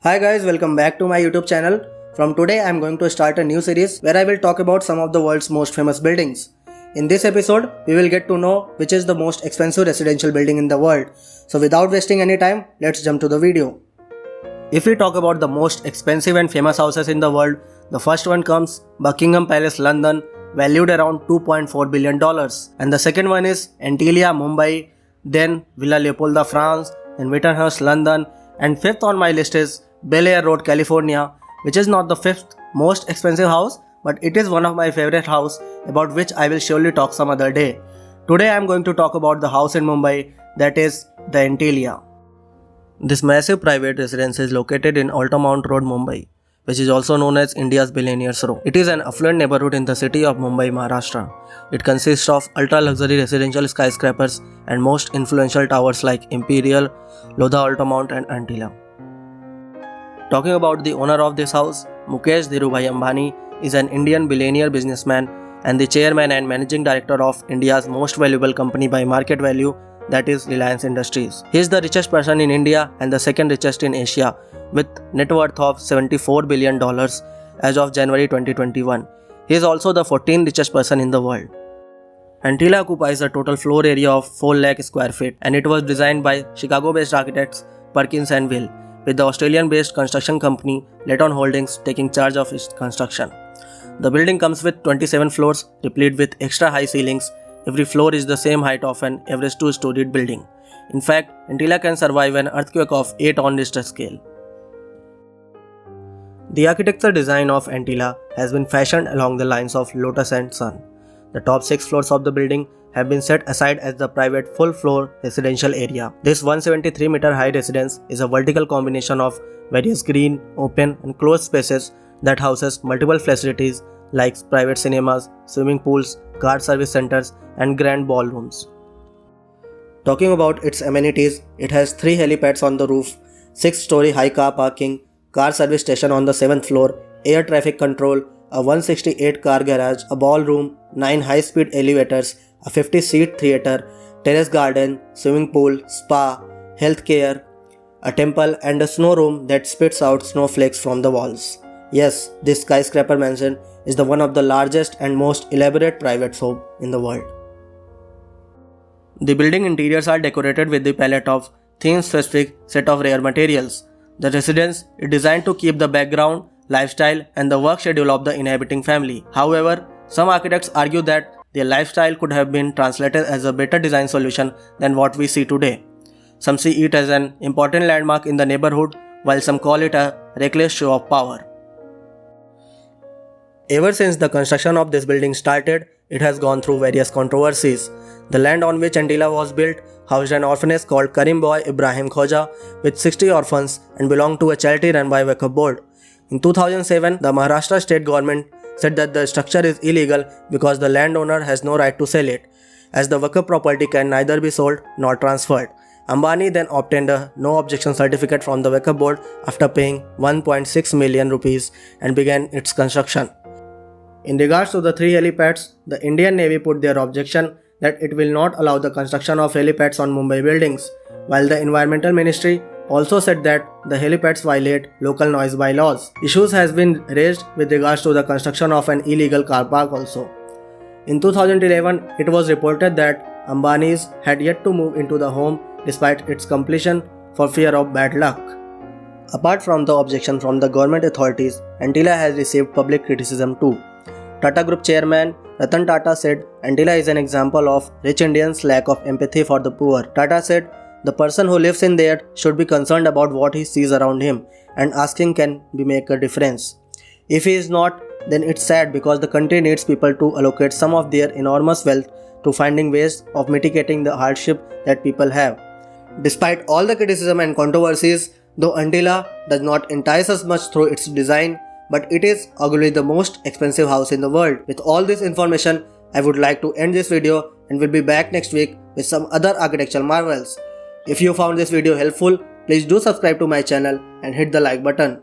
Hi guys, welcome back to my YouTube channel. From today I am going to start a new series where I will talk about some of the world's most famous buildings. In this episode, we will get to know which is the most expensive residential building in the world. So without wasting any time, let's jump to the video. If we talk about the most expensive and famous houses in the world, the first one comes Buckingham Palace, London, valued around $2.4 billion. And the second one is Antilia, Mumbai, then Villa Leopolda, France, then Whitehurst, London, and fifth on my list is Bel Air Road, California, which is not the fifth most expensive house, but it is one of my favorite house about which I will surely talk some other day. Today I am going to talk about the house in Mumbai, that is the Antilia. This massive private residence is located in Altamount Road, Mumbai, which is also known as India's Billionaires Row. It is an affluent neighborhood in the city of Mumbai, Maharashtra. It consists of ultra-luxury residential skyscrapers and most influential towers like Imperial, Lodha Altamount and Antilia. Talking about the owner of this house, Mukesh Dhirubhai Ambani is an Indian billionaire businessman and the chairman and managing director of India's most valuable company by market value, that is Reliance Industries. He is the richest person in India and the second richest in Asia with net worth of $74 billion as of January 2021. He is also the 14th richest person in the world. Antilia occupies a total floor area of 4 lakh square feet and it was designed by Chicago-based architects Perkins and Will, with the Australian-based construction company Leighton Holdings taking charge of its construction. The building comes with 27 floors replete with extra high ceilings. Every floor is the same height of an average 2-storied building. In fact, Antilia can survive an earthquake of 8 on Richter scale. The architectural design of Antilia has been fashioned along the lines of lotus and sun. The top 6 floors of the building have been set aside as the private full-floor residential area. This 173-meter high residence is a vertical combination of various green, open and closed spaces that houses multiple facilities like private cinemas, swimming pools, car service centers and grand ballrooms. Talking about its amenities, it has 3 helipads on the roof, 6-story high car parking, car service station on the 7th floor, air traffic control, a 168-car garage, a ballroom, 9 high-speed elevators, a 50-seat theatre, terrace garden, swimming pool, spa, healthcare, a temple and a snow room that spits out snowflakes from the walls. Yes, this skyscraper mansion is the one of the largest and most elaborate private home in the world. The building interiors are decorated with the palette of theme-specific set of rare materials. The residence is designed to keep the background, lifestyle and the work schedule of the inhabiting family. However, some architects argue that their lifestyle could have been translated as a better design solution than what we see today. Some see it as an important landmark in the neighborhood, while some call it a reckless show of power. Ever since the construction of this building started, it has gone through various controversies. The land on which Antilia was built housed an orphanage called Karim Boy Ibrahim Khoja with 60 orphans and belonged to a charity run by Waqf Board. In 2007, the Maharashtra state government said that the structure is illegal because the landowner has no right to sell it, as the Waqf property can neither be sold nor transferred. Ambani then obtained a no objection certificate from the Waqf Board after paying 1.6 million rupees and began its construction. In regards to the 3 helipads, the Indian Navy put their objection that it will not allow the construction of helipads on Mumbai buildings, while the Environmental Ministry also said that the helipads violate local noise bylaws. Issues has been raised with regards to the construction of an illegal car park also. In 2011, it was reported that Ambani's had yet to move into the home despite its completion for fear of bad luck. Apart from the objection from the government authorities, Antilia has received public criticism too. Tata Group chairman Ratan Tata said Antilia is an example of rich Indians' lack of empathy for the poor. Tata said the person who lives in there should be concerned about what he sees around him and asking can be make a difference. If he is not, then it's sad because the country needs people to allocate some of their enormous wealth to finding ways of mitigating the hardship that people have. Despite all the criticism and controversies, though Antilia does not entice us much through its design, but it is arguably the most expensive house in the world. With all this information, I would like to end this video and will be back next week with some other architectural marvels. If you found this video helpful, please do subscribe to my channel and hit the like button.